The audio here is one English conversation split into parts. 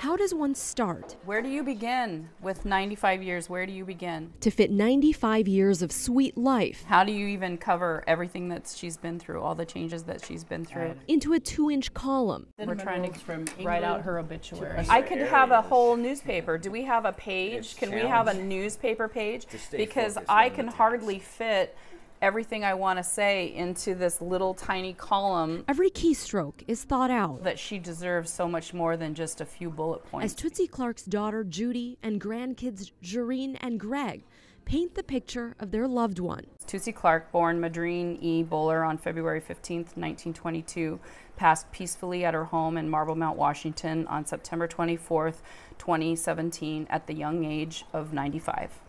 How does one start? Where do you begin with 95 years? Where do you begin? To fit 95 years of sweet life. How do you even cover everything that she's been through, all the changes that she's been through? Into a 2-inch column. We're trying to write out her obituary. I could have a whole newspaper. Do we have a page? Can we have a newspaper page? Because I can hardly fit everything I want to say into this little tiny column. Every keystroke is thought out. That she deserves so much more than just a few bullet points. As Tootsie Clark's daughter Judy and grandkids Jareen and Greg paint the picture of their loved one. Tootsie Clark, born Madreen E. Bowler on February 15th, 1922, passed peacefully at her home in Marble Mount, Washington on September 24th, 2017 at the young age of 95.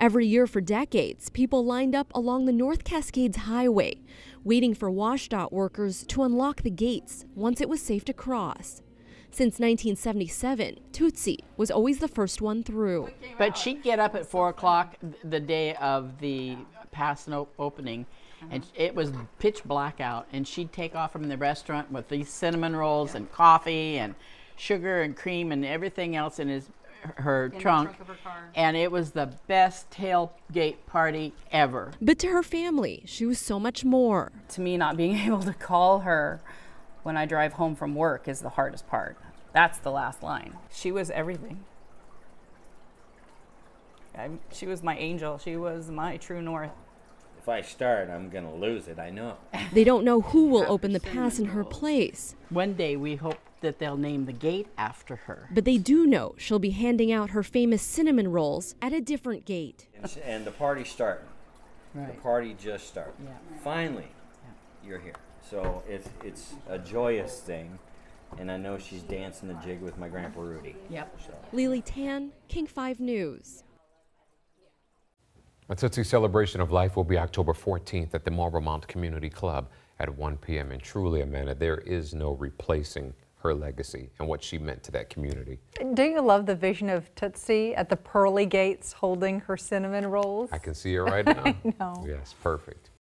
Every year for decades, people lined up along the North Cascades Highway, waiting for WashDOT workers to unlock the gates once it was safe to cross. Since 1977, Tootsie was always the first one through. But she'd get up at 4 o'clock the day of the pass opening, and it was pitch black out, and she'd take off from the restaurant with these cinnamon rolls and coffee and sugar and cream and everything else in her trunk of her car. And it was the best tailgate party ever. But to her family, she was so much more. To me, not being able to call her when I drive home from work is the hardest part. That's the last line. She was everything. She was my angel. She was my true north. If I start, I'm gonna lose it, I know. They don't know who will open the pass in her place. One day we hope that they'll name the gate after her. But they do know she'll be handing out her famous cinnamon rolls at a different gate. And the party's starting. Right. The party just started. Yeah. Finally, you're here. So it's a joyous thing, and I know she's dancing the jig with my grandpa Rudy. Yep. So. Lili Tan, King 5 News. A Tootsie Celebration of Life will be October 14th at the Marble Mount Community Club at 1 p.m. And truly, Amanda, there is no replacing her legacy and what she meant to that community. Do you love the vision of Tootsie at the pearly gates holding her cinnamon rolls? I can see her right now. I know. Yes, perfect.